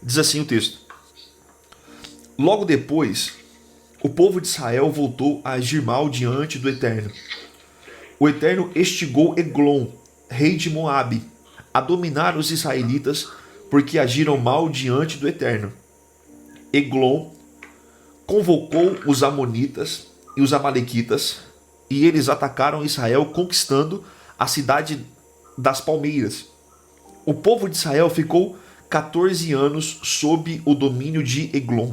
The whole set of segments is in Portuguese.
Diz assim o texto: Logo depois, o povo de Israel voltou a agir mal diante do Eterno. O Eterno instigou Eglon, rei de Moabe, a dominar os israelitas porque agiram mal diante do Eterno. Eglon convocou os amonitas e os amalequitas e eles atacaram Israel, conquistando a cidade das palmeiras. O povo de Israel ficou 14 anos sob o domínio de Eglon.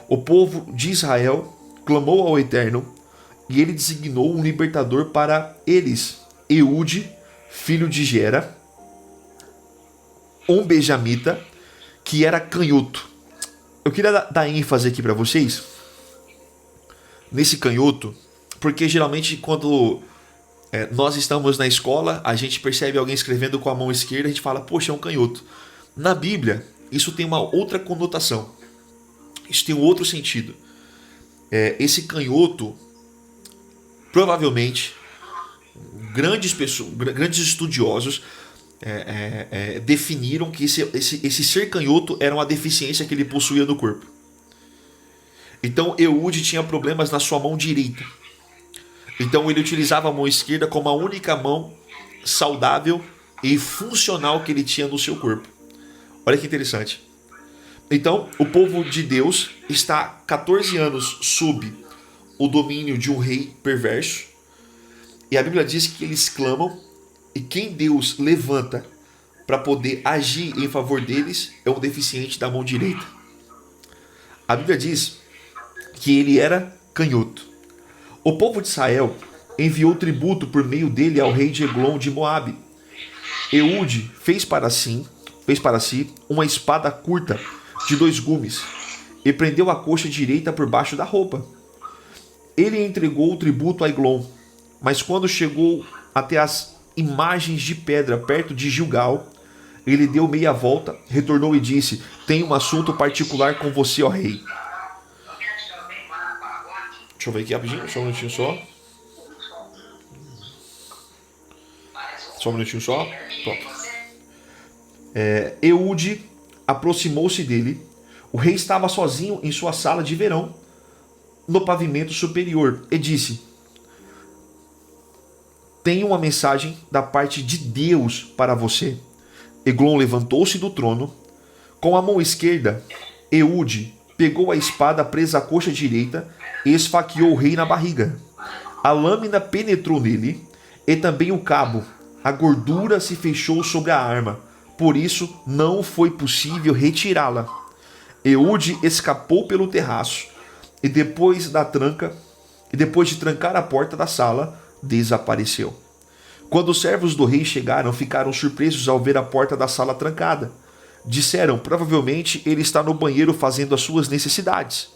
O povo de Israel clamou ao Eterno e ele designou um libertador para eles, Eude, filho de Gera, um benjamita, que era canhoto. Eu queria dar ênfase aqui para vocês nesse canhoto, porque geralmente quando nós estamos na escola, a gente percebe alguém escrevendo com a mão esquerda, a gente fala, poxa, é um canhoto. Na Bíblia, isso tem uma outra conotação. Isso tem um outro sentido. Esse canhoto, provavelmente, grandes estudiosos definiram que esse ser canhoto era uma deficiência que ele possuía no corpo. Então Eude tinha problemas na sua mão direita. Então ele utilizava a mão esquerda como a única mão saudável e funcional que ele tinha no seu corpo. Olha que interessante. Então o povo de Deus está 14 anos sob o domínio de um rei perverso. E a Bíblia diz que eles clamam, e quem Deus levanta para poder agir em favor deles é um deficiente da mão direita. A Bíblia diz que ele era canhoto. O povo de Israel enviou tributo por meio dele ao rei de Eglon de Moabe. Eude fez para si uma espada curta de 2 gumes e prendeu a coxa direita por baixo da roupa. Ele entregou o tributo a Eglon, mas quando chegou até as imagens de pedra perto de Gilgal, ele deu meia volta, retornou e disse: Tenho um assunto particular com você, ó rei. Deixa eu ver aqui rapidinho, só um minutinho só. Só um minutinho só. Pronto. Eude aproximou-se dele. O rei estava sozinho em sua sala de verão, no pavimento superior, e disse: Tenho uma mensagem da parte de Deus para você. Eglon levantou-se do trono. Com a mão esquerda, Eude pegou a espada presa à coxa direita e esfaqueou o rei na barriga. A lâmina penetrou nele e também o cabo. A gordura se fechou sobre a arma, por isso não foi possível retirá-la. Eude escapou pelo terraço e depois de trancar a porta da sala, desapareceu. Quando os servos do rei chegaram, ficaram surpresos ao ver a porta da sala trancada. Disseram: provavelmente ele está no banheiro fazendo as suas necessidades.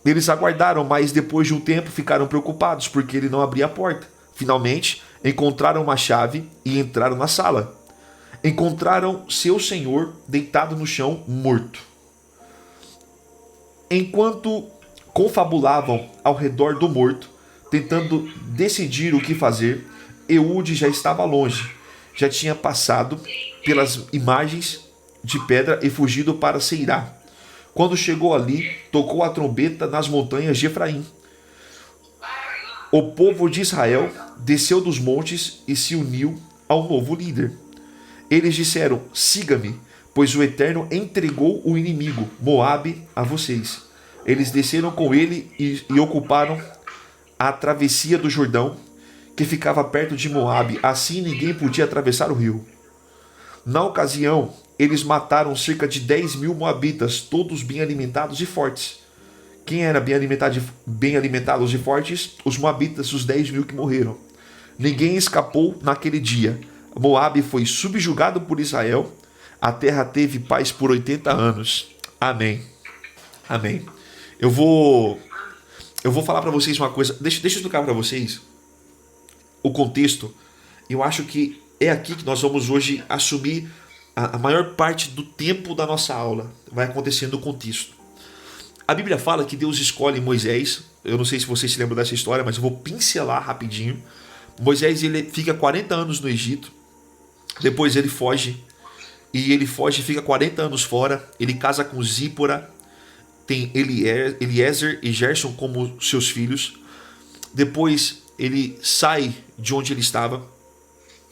Eles aguardaram, mas depois de um tempo ficaram preocupados porque ele não abria a porta. Finalmente, encontraram uma chave e entraram na sala. Encontraram seu senhor deitado no chão, morto. Enquanto confabulavam ao redor do morto, tentando decidir o que fazer, Eude já estava longe. Já tinha passado pelas imagens de pedra e fugido para Seirá. Quando chegou ali, tocou a trombeta nas montanhas de Efraim. O povo de Israel desceu dos montes e se uniu ao novo líder. Eles disseram: siga-me, pois o Eterno entregou o inimigo, Moabe, a vocês. Eles desceram com ele e ocuparam a travessia do Jordão, que ficava perto de Moabe. Assim ninguém podia atravessar o rio. Na ocasião, eles mataram cerca de 10.000 moabitas, todos bem alimentados e fortes. Quem era bem alimentados e fortes? Os moabitas, os 10.000 que morreram. Ninguém escapou naquele dia. Moabe foi subjugado por Israel. A terra teve paz por 80 anos. Amém. Amém. Eu vou falar para vocês uma coisa. Deixa eu explicar para vocês o contexto. Eu acho que é aqui que nós vamos hoje assumir a maior parte do tempo da nossa aula. Vai acontecer no contexto. A Bíblia fala que Deus escolhe Moisés. Eu não sei se vocês se lembram dessa história, mas eu vou pincelar rapidinho. Moisés ele fica 40 anos no Egito. Depois ele foge e ele foge e fica 40 anos fora. Ele casa com Zípora, tem Eliezer e Gerson como seus filhos. Depois ele sai de onde ele estava,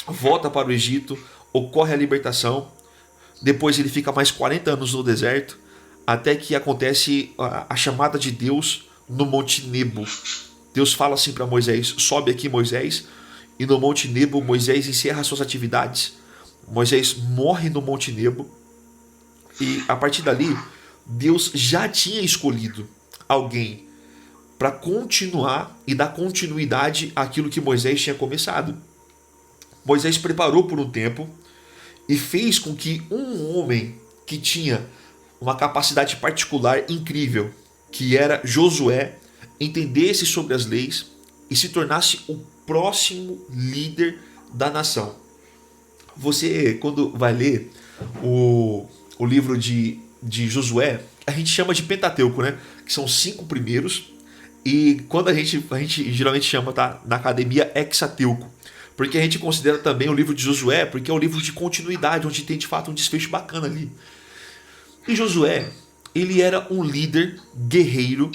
volta para o Egito, ocorre a libertação. Depois ele fica mais 40 anos no deserto, até que acontece a chamada de Deus no Monte Nebo. Deus fala assim para Moisés: sobe aqui, Moisés. E no Monte Nebo, Moisés encerra suas atividades. Moisés morre no Monte Nebo. E a partir dali, Deus já tinha escolhido alguém para continuar e dar continuidade àquilo que Moisés tinha começado. Moisés preparou por um tempo e fez com que um homem que tinha uma capacidade particular incrível, que era Josué, entendesse sobre as leis e se tornasse o próximo líder da nação. Você, quando vai ler o livro de Josué, a gente chama de Pentateuco, né? Que são 5 primeiros. E quando a gente geralmente chama, tá, na academia, Hexateuco. Porque a gente considera também o livro de Josué, porque é um livro de continuidade, onde tem de fato um desfecho bacana ali. E Josué, ele era um líder guerreiro,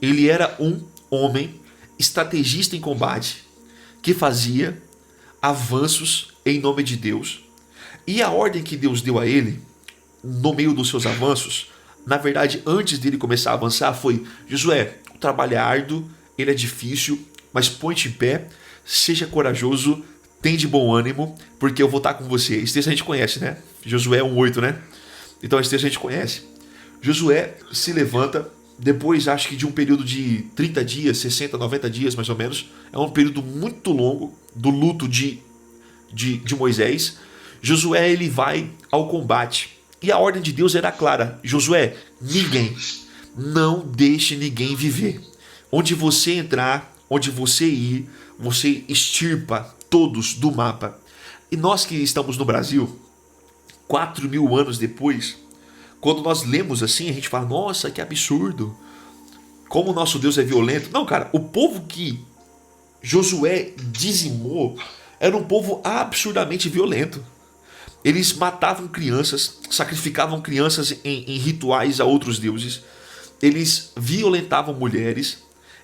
ele era um homem estrategista em combate, que fazia avanços em nome de Deus. E a ordem que Deus deu a ele, no meio dos seus avanços, na verdade, antes dele começar a avançar, foi: Josué, o trabalho é árduo, ele é difícil, mas põe-te em pé, seja corajoso, tem de bom ânimo, porque eu vou estar com você. Esse texto a gente conhece, né? Josué 1:8, né? Então esse texto a gente conhece. Josué se levanta, depois acho que de um período de 30 dias, 60, 90 dias mais ou menos, é um período muito longo do luto de Moisés. Josué, ele vai ao combate. E a ordem de Deus era clara: Josué, não deixe ninguém viver. Onde você entrar, onde você ir, você extirpa todos do mapa. E nós que estamos no Brasil, 4.000 anos depois, quando nós lemos assim, a gente fala: nossa, que absurdo, como o nosso Deus é violento. Não, cara, o povo que Josué dizimou era um povo absurdamente violento. Eles matavam crianças, sacrificavam crianças em rituais a outros deuses. Eles violentavam mulheres.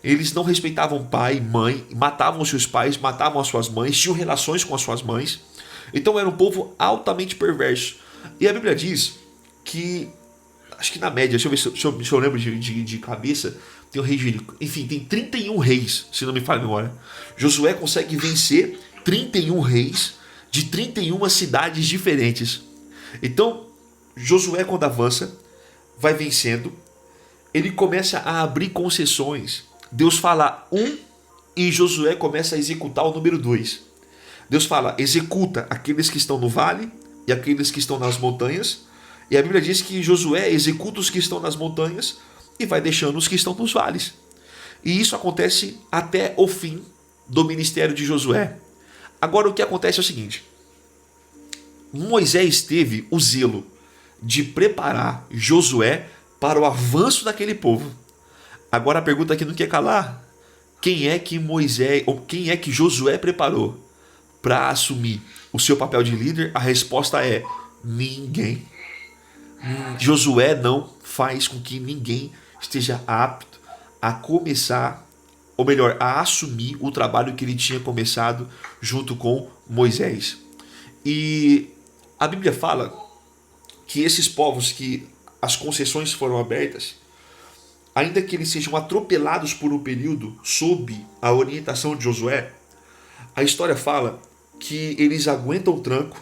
Eles não respeitavam pai e mãe. Matavam os seus pais, matavam as suas mães. Tinham relações com as suas mães. Então era um povo altamente perverso. E a Bíblia diz que, acho que na média, deixa eu ver se eu lembro de cabeça, tem o rei Jericó. Enfim, tem 31 reis, se não me falha a memória. Josué consegue vencer 31 reis de 31 cidades diferentes. Então, Josué, quando avança, vai vencendo, ele começa a abrir concessões. Deus fala 1 e Josué começa a executar o número 2. Deus fala: executa aqueles que estão no vale e aqueles que estão nas montanhas. E a Bíblia diz que Josué executa os que estão nas montanhas e vai deixando os que estão nos vales. E isso acontece até o fim do ministério de Josué. Agora o que acontece é o seguinte: Moisés teve o zelo de preparar Josué para o avanço daquele povo. Agora a pergunta que não quer calar: quem é que Josué preparou para assumir o seu papel de líder? A resposta é: ninguém. Josué não faz com que ninguém esteja apto a começar, ou melhor, a assumir o trabalho que ele tinha começado junto com Moisés. E a Bíblia fala que esses povos que as concessões foram abertas, ainda que eles sejam atropelados por um período sob a orientação de Josué, a história fala que eles aguentam o tranco,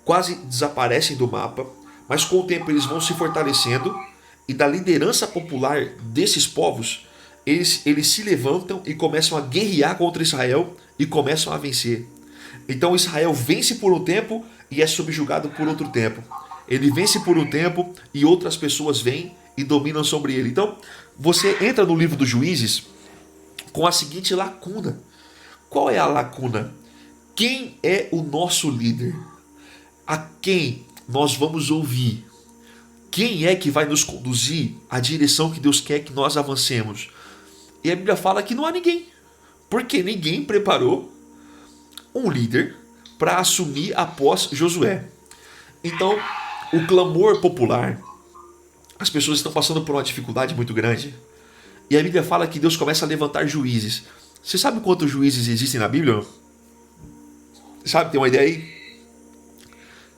quase desaparecem do mapa, mas com o tempo eles vão se fortalecendo, e da liderança popular desses povos, eles se levantam e começam a guerrear contra Israel e começam a vencer. Então Israel vence por um tempo e é subjugado por outro tempo. Ele vence por um tempo e outras pessoas vêm e dominam sobre ele. Então você entra no livro dos Juízes com a seguinte lacuna. Qual é a lacuna? Quem é o nosso líder? A quem nós vamos ouvir? Quem é que vai nos conduzir à direção que Deus quer que nós avancemos? E a Bíblia fala que não há ninguém, porque ninguém preparou um líder para assumir após Josué. Então, o clamor popular, as pessoas estão passando por uma dificuldade muito grande. E a Bíblia fala que Deus começa a levantar juízes. Você sabe quantos juízes existem na Bíblia? Sabe, tem uma ideia aí?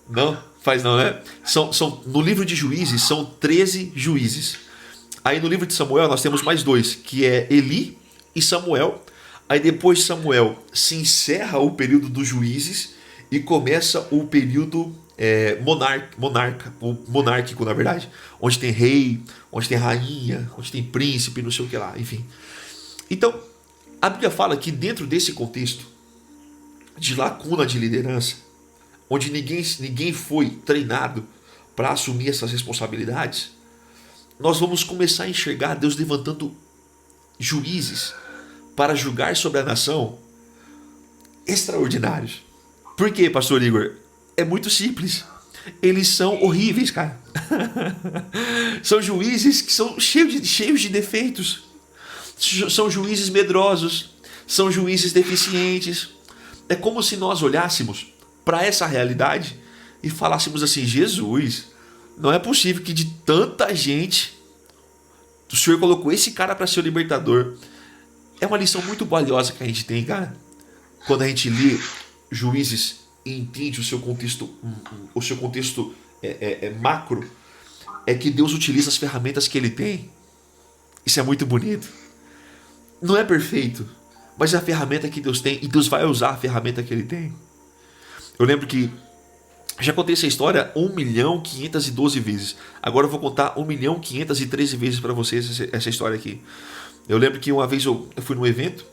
Não? Faz não, né? No livro de Juízes são 13 juízes. Aí no livro de Samuel nós temos mais dois, que é Eli e Samuel. Aí depois de Samuel se encerra o período dos juízes e começa o período monárquico, na verdade. Onde tem rei, onde tem rainha, onde tem príncipe, não sei o que lá, enfim. Então, a Bíblia fala que dentro desse contexto de lacuna de liderança, onde ninguém foi treinado para assumir essas responsabilidades, nós vamos começar a enxergar Deus levantando juízes para julgar sobre a nação extraordinários. Por quê, pastor Igor? É muito simples. Eles são horríveis, cara. São juízes que são cheios de defeitos. São juízes medrosos. São juízes deficientes. É como se nós olhássemos para essa realidade e falássemos assim: Jesus, não é possível que de tanta gente o Senhor colocou esse cara para ser o libertador. É uma lição muito valiosa que a gente tem, cara, quando a gente lê Juízes e entende o seu contexto macro, é que Deus utiliza as ferramentas que Ele tem. Isso é muito bonito. Não é perfeito, mas é a ferramenta que Deus tem, e Deus vai usar a ferramenta que Ele tem. Eu lembro que já contei essa história 1.512 vezes. Agora eu vou contar 1.513 vezes para vocês essa história aqui. Eu lembro que uma vez eu fui num evento,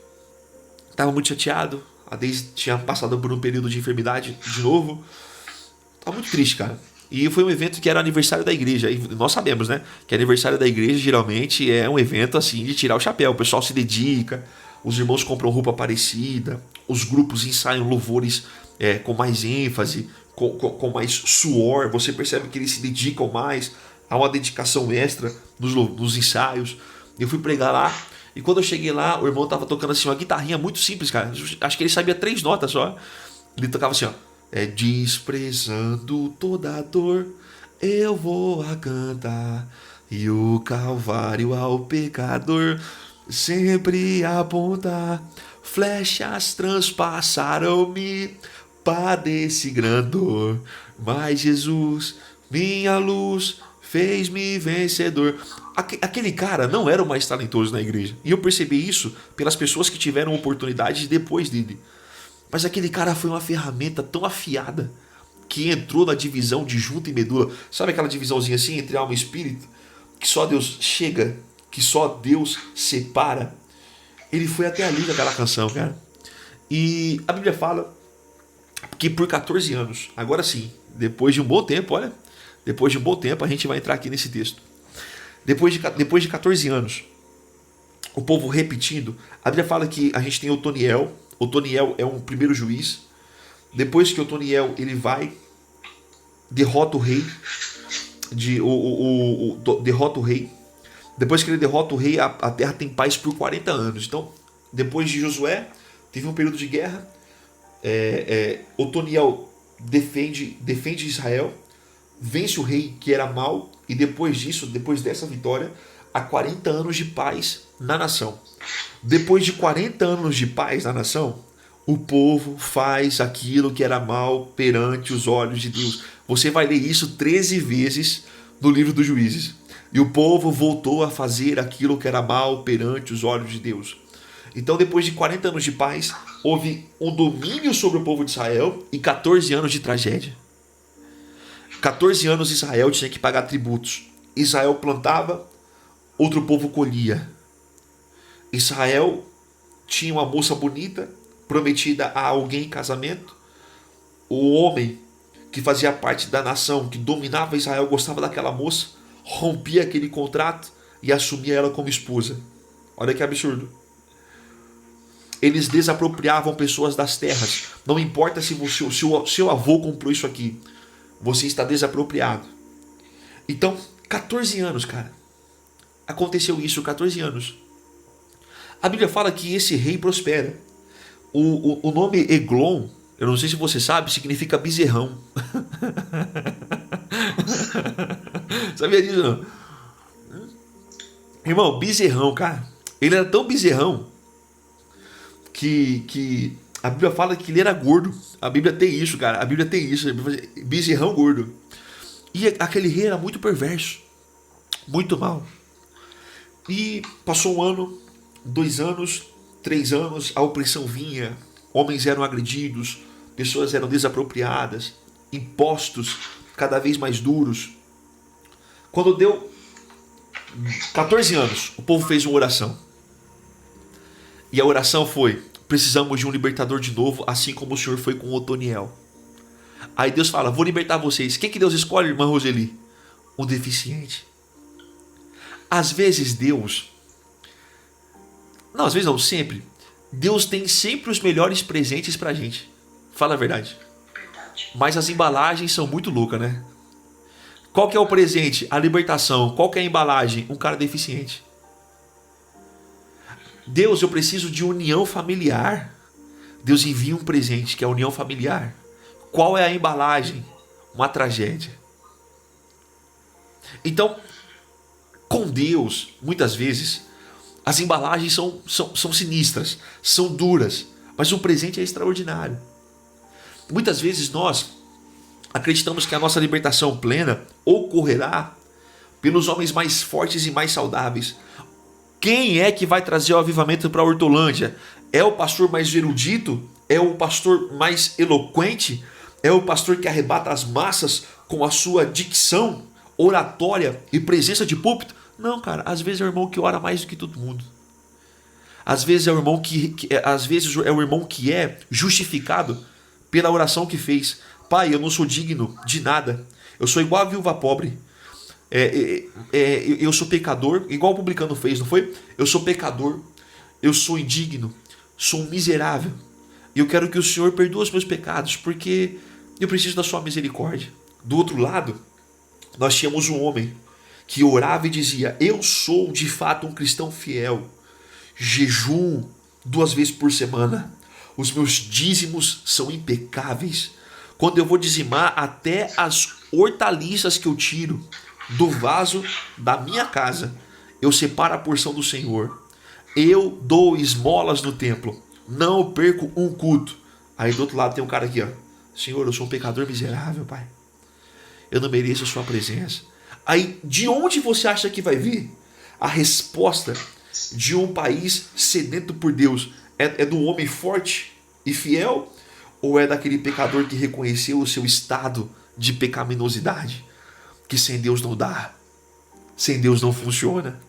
estava muito chateado. A Deise tinha passado por um período de enfermidade de novo. Estava muito triste, cara. E foi um evento que era aniversário da igreja. E nós sabemos, né? Que aniversário da igreja geralmente é um evento assim de tirar o chapéu. O pessoal se dedica, os irmãos compram roupa parecida, os grupos ensaiam louvores com mais ênfase, com mais suor. Você percebe que eles se dedicam mais. Há uma dedicação extra nos ensaios. Eu fui pregar lá. E quando eu cheguei lá, o irmão tava tocando assim uma guitarrinha muito simples, cara. Acho que ele sabia 3 notas só. Ele tocava assim, ó. Desprezando toda a dor, eu vou a cantar, e o Calvário ao pecador sempre apontar. Flechas transpassaram-me, padeci grande dor, mas Jesus, minha luz, fez-me vencedor. Aquele cara não era o mais talentoso na igreja. E eu percebi isso pelas pessoas que tiveram oportunidade depois dele. Mas aquele cara foi uma ferramenta tão afiada que entrou na divisão de junta e medula. Sabe aquela divisãozinha assim entre alma e espírito? Que só Deus chega, que só Deus separa. Ele foi até ali naquela canção, cara. E a Bíblia fala que por 14 anos, agora sim, depois de um bom tempo, olha, depois de um bom tempo a gente vai entrar aqui nesse texto. Depois de 14 anos, o povo repetindo, a Bíblia fala que a gente tem Otoniel. Otoniel é um primeiro juiz. Depois que Otoniel ele vai, derrota o rei, derrota o rei. Depois que ele derrota o rei, a terra tem paz por 40 anos. Então, depois de Josué, teve um período de guerra. Otoniel defende Israel, vence o rei que era mau, e depois disso, depois dessa vitória, há 40 anos de paz na nação. Depois de 40 anos de paz na nação, o povo faz aquilo que era mal perante os olhos de Deus. Você vai ler isso 13 vezes no livro dos Juízes. E o povo voltou a fazer aquilo que era mal perante os olhos de Deus. Então, depois de 40 anos de paz, houve um domínio sobre o povo de Israel e 14 anos de tragédia. 14 anos Israel tinha que pagar tributos. Israel plantava, outro povo colhia. Israel tinha uma moça bonita, prometida a alguém em casamento. O homem que fazia parte da nação, que dominava Israel, gostava daquela moça, rompia aquele contrato e assumia ela como esposa. Olha que absurdo. Eles desapropriavam pessoas das terras. Não importa se o seu avô comprou isso aqui. Você está desapropriado. Então, 14 anos, cara. Aconteceu isso, 14 anos. A Bíblia fala que esse rei prospera. O nome Eglon, eu não sei se você sabe, significa bezerrão. Sabia disso, não? Irmão, bezerrão, cara. Ele era tão bezerrão que a Bíblia fala que ele era gordo. A Bíblia tem isso, cara. A Bíblia tem isso. Bezerrão gordo. E aquele rei era muito perverso. Muito mal. E passou 1 ano, 2 anos, 3 anos, a opressão vinha. Homens eram agredidos, pessoas eram desapropriadas, impostos cada vez mais duros. Quando deu 14 anos, o povo fez uma oração. E a oração foi: precisamos de um libertador de novo, assim como o Senhor foi com Otoniel. Aí Deus fala: vou libertar vocês. Quem que Deus escolhe, irmã Roseli? Um deficiente. Às vezes Deus... Não, às vezes não, sempre. Deus tem sempre os melhores presentes pra gente. Fala a verdade. Mas as embalagens são muito loucas, né? Qual que é o presente? A libertação. Qual que é a embalagem? Um cara deficiente. Deus, eu preciso de união familiar. Deus envia um presente, que é a união familiar. Qual é a embalagem? Uma tragédia. Então, com Deus, muitas vezes, as embalagens são sinistras, são duras, mas o presente é extraordinário. Muitas vezes nós acreditamos que a nossa libertação plena ocorrerá pelos homens mais fortes e mais saudáveis. Quem é que vai trazer o avivamento para a Hortolândia? É o pastor mais erudito? É o pastor mais eloquente? É o pastor que arrebata as massas com a sua dicção, oratória e presença de púlpito? Não, cara. Às vezes é o irmão que ora mais do que todo mundo. Às vezes é o irmão às vezes é o irmão que é justificado pela oração que fez. Pai, eu não sou digno de nada. Eu sou igual a viúva pobre. Eu sou pecador, igual o publicano fez, não foi? Eu sou pecador, eu sou indigno, sou um miserável. E eu quero que o Senhor perdoe os meus pecados, porque eu preciso da sua misericórdia. Do outro lado, nós tínhamos um homem que orava e dizia: eu sou de fato um cristão fiel. Jejum 2 vezes por semana. Os meus dízimos são impecáveis. Quando eu vou dizimar, até as hortaliças que eu tiro do vaso da minha casa, eu separo a porção do Senhor. Eu dou esmolas no templo. Não perco um culto. Aí do outro lado tem um cara aqui, ó: Senhor, eu sou um pecador miserável, Pai. Eu não mereço a sua presença. Aí de onde você acha que vai vir a resposta de um país sedento por Deus? É do homem forte e fiel? Ou é daquele pecador que reconheceu o seu estado de pecaminosidade? Que sem Deus não dá, sem Deus não funciona.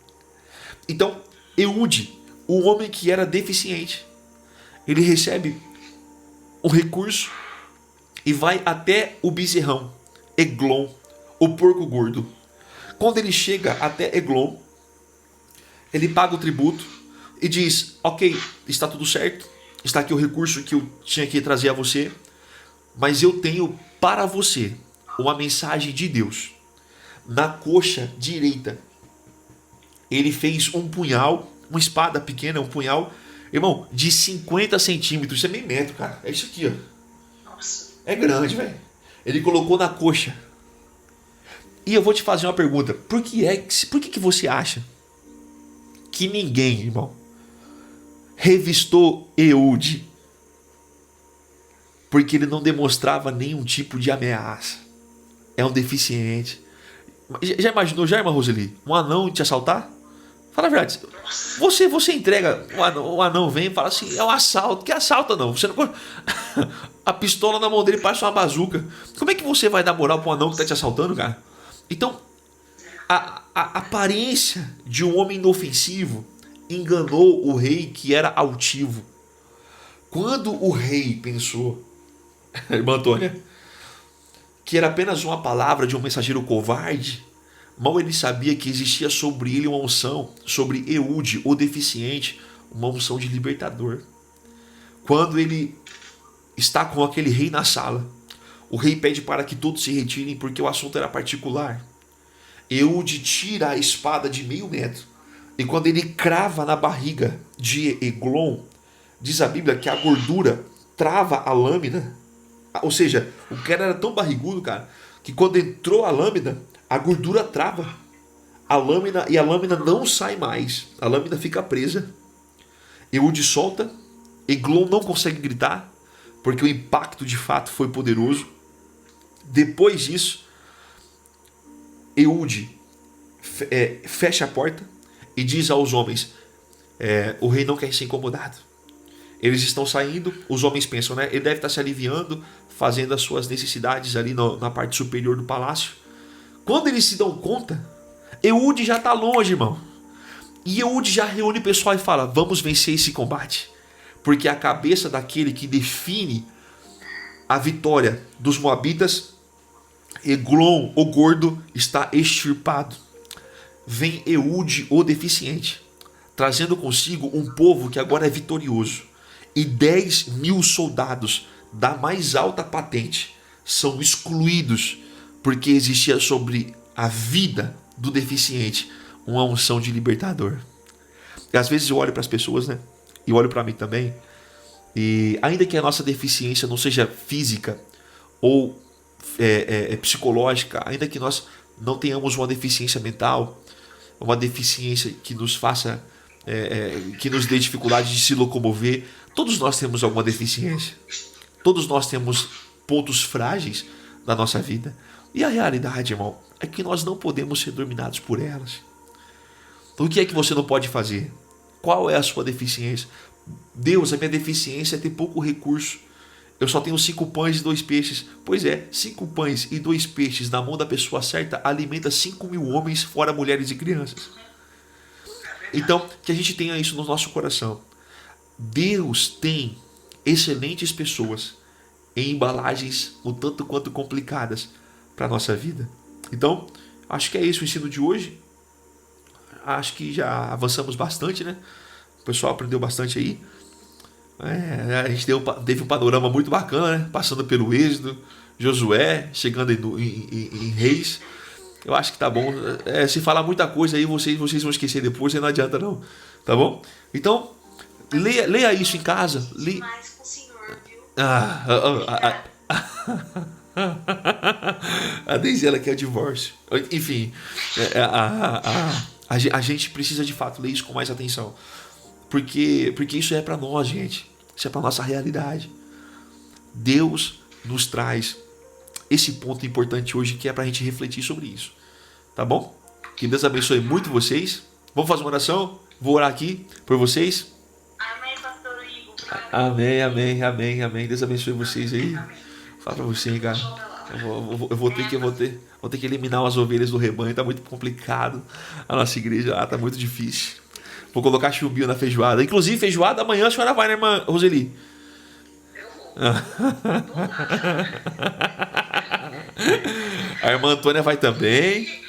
Então, Eude, o homem que era deficiente, ele recebe um recurso e vai até o bezerrão, Eglon, o porco gordo. Quando ele chega até Eglon, ele paga o tributo e diz: ok, está tudo certo, está aqui o recurso que eu tinha que trazer a você, mas eu tenho para você uma mensagem de Deus. Na coxa direita, ele fez um punhal, uma espada pequena, um punhal, irmão, de 50 centímetros. Isso é meio metro, cara. É isso aqui, ó. Nossa. É grande, velho. Ele colocou na coxa. E eu vou te fazer uma pergunta. Por que você acha que ninguém, irmão, revistou Eude? Porque ele não demonstrava nenhum tipo de ameaça. É um deficiente. Já imaginou, irmã Roseli, um anão te assaltar? Fala a verdade. Você entrega, o anão vem e fala assim: é um assalto. Que assalto não? Você não... A pistola na mão dele parece uma bazuca. Como é que você vai dar moral para um anão que está te assaltando, cara? Então, a aparência de um homem inofensivo enganou o rei, que era altivo. Quando o rei pensou, irmã Antônia, que era apenas uma palavra de um mensageiro covarde, mal ele sabia que existia sobre ele uma unção, sobre Eude, o deficiente, uma unção de libertador. Quando ele está com aquele rei na sala, o rei pede para que todos se retirem porque o assunto era particular. Eude tira a espada de 0,5 metro e quando ele crava na barriga de Eglon, diz a Bíblia que a gordura trava a lâmina. Ou seja, o cara era tão barrigudo, cara, que quando entrou a lâmina a gordura trava. A lâmina não sai mais. A lâmina fica presa. Eude solta. Eglon não consegue gritar, porque o impacto de fato foi poderoso. Depois disso, Eude fecha a porta e diz aos homens: o rei não quer ser incomodado. Eles estão saindo, os homens pensam, né? Ele deve estar se aliviando, fazendo as suas necessidades ali na parte superior do palácio. Quando eles se dão conta, Eude já está longe, irmão. E Eude já reúne o pessoal e fala: vamos vencer esse combate. Porque a cabeça daquele que define a vitória dos moabitas, Eglon, o gordo, está extirpado. Vem Eude, o deficiente, trazendo consigo um povo que agora é vitorioso. E 10 mil soldados da mais alta patente são excluídos, porque existia sobre a vida do deficiente uma unção de libertador. E às vezes eu olho para as pessoas, né? E olho para mim também. E ainda que a nossa deficiência não seja física ou psicológica, ainda que nós não tenhamos uma deficiência mental, uma deficiência que nos faça, que nos dê dificuldade de se locomover, todos nós temos alguma deficiência. Todos nós temos pontos frágeis na nossa vida. E a realidade, irmão, é que nós não podemos ser dominados por elas. Então, o que é que você não pode fazer? Qual é a sua deficiência? Deus, a minha deficiência é ter pouco recurso. Eu só tenho 5 pães e 2 peixes. Pois é, 5 pães e 2 peixes na mão da pessoa certa alimenta 5.000 homens, fora mulheres e crianças. Então, que a gente tenha isso no nosso coração. Deus tem excelentes pessoas em embalagens um tanto quanto complicadas para a nossa vida. Então, acho que é isso o ensino de hoje. Acho que já avançamos bastante, né? O pessoal aprendeu bastante aí. A gente teve um panorama muito bacana, né? Passando pelo Êxodo, Josué, chegando em Reis. Eu acho que tá bom. Se falar muita coisa aí, vocês vão esquecer depois, aí não adianta não. Tá bom? Então, leia isso em casa. A Deise, ela quer o divórcio. Enfim, a gente precisa de fato ler isso com mais atenção. Porque isso é para nós, gente. Isso é para nossa realidade. Deus nos traz esse ponto importante hoje, que é para a gente refletir sobre isso. Tá bom? Que Deus abençoe muito vocês. Vamos fazer uma oração? Vou orar aqui por vocês. Amém, pastor Igor. Amém. Deus abençoe vocês aí. Fala para você, cara. Eu vou ter que eliminar as ovelhas do rebanho. Tá muito complicado. A nossa igreja lá tá muito difícil. Vou colocar chumbinho na feijoada. Inclusive, feijoada amanhã a senhora vai, né, irmã Roseli? Eu vou. A irmã Antônia vai também.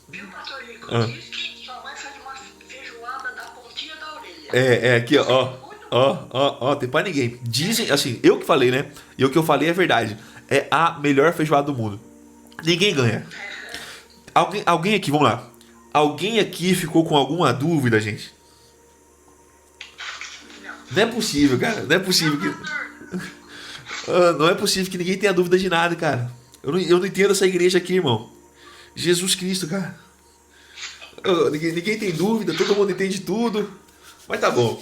Viu, pastor Igor? Diz que sua mãe faz uma feijoada da pontinha da orelha. Aqui, ó, tem pra ninguém. Dizem, assim, eu que falei, né? E o que eu falei é verdade. É a melhor feijoada do mundo. Ninguém ganha. Alguém aqui, vamos lá. Alguém aqui ficou com alguma dúvida, gente? Não é possível, cara. Não é possível que... Não é possível que ninguém tenha dúvida de nada, cara. Eu não entendo essa igreja aqui, irmão. Jesus Cristo, cara. Ninguém tem dúvida, todo mundo entende tudo. Mas tá bom.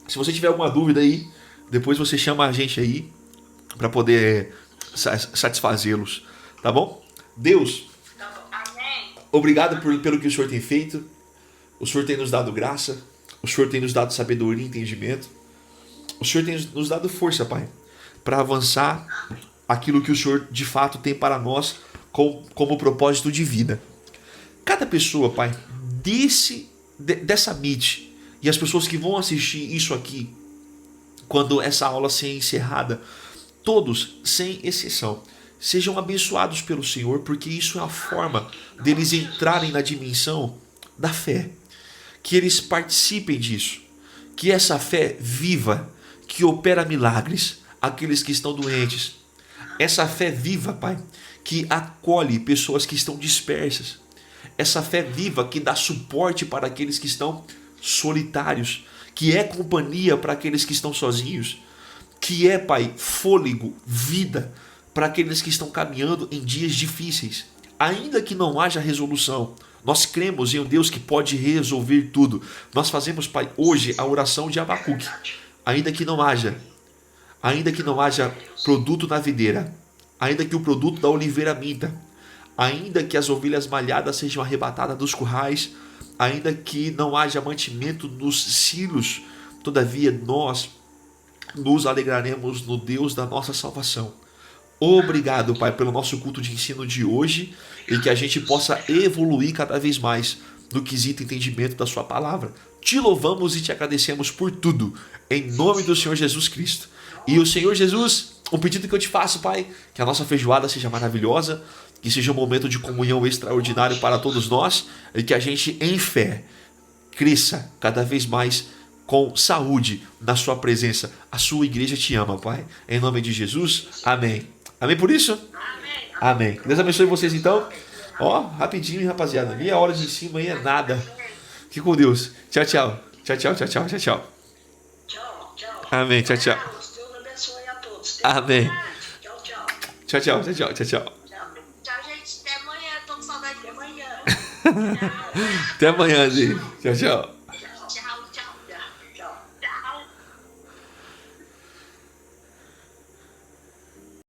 Se você tiver alguma dúvida aí, depois você chama a gente aí para poder satisfazê-los. Tá bom? Deus, obrigado pelo que o Senhor tem feito. O Senhor tem nos dado graça. O Senhor tem nos dado sabedoria e entendimento. O Senhor tem nos dado força, Pai, para avançar aquilo que o Senhor de fato tem para nós como propósito de vida. Cada pessoa, Pai, dessa Meet e as pessoas que vão assistir isso aqui, quando essa aula ser encerrada, todos, sem exceção, sejam abençoados pelo Senhor, porque isso é a forma deles entrarem na dimensão da fé. Que eles participem disso. Que essa fé viva, que opera milagres, aqueles que estão doentes. Essa fé viva, Pai, que acolhe pessoas que estão dispersas. Essa fé viva que dá suporte para aqueles que estão solitários. Que é companhia para aqueles que estão sozinhos. Que é, Pai, fôlego, vida para aqueles que estão caminhando em dias difíceis. Ainda que não haja resolução, nós cremos em um Deus que pode resolver tudo. Nós fazemos, Pai, hoje a oração de Abacuque. Ainda que não haja produto na videira, ainda que o produto da oliveira minta, ainda que as ovelhas malhadas sejam arrebatadas dos currais, ainda que não haja mantimento nos silos, todavia nós nos alegraremos no Deus da nossa salvação. Obrigado, Pai, pelo nosso culto de ensino de hoje e que a gente possa evoluir cada vez mais no quesito entendimento da sua palavra. Te louvamos e te agradecemos por tudo, em nome do Senhor Jesus Cristo. E o Senhor Jesus, o pedido que eu te faço, Pai, que a nossa feijoada seja maravilhosa, que seja um momento de comunhão extraordinário para todos nós e que a gente, em fé, cresça cada vez mais com saúde na sua presença. A sua igreja te ama, Pai. Em nome de Jesus, amém. Amém por isso? Amém. Deus abençoe vocês então. Ó, rapidinho, rapaziada. Meia hora de cima aí é nada. Fique com Deus. Tchau, tchau. Tchau, tchau, tchau, tchau, tchau, tchau. Tchau, tchau. Amém, tchau, tchau. Deus abençoe a todos. Amém. Tchau, tchau. Tchau, tchau, tchau, tchau, tchau, tchau. Tchau, gente. Até amanhã. Tô com saudade de amanhã. Até amanhã, gente. Tchau, tchau.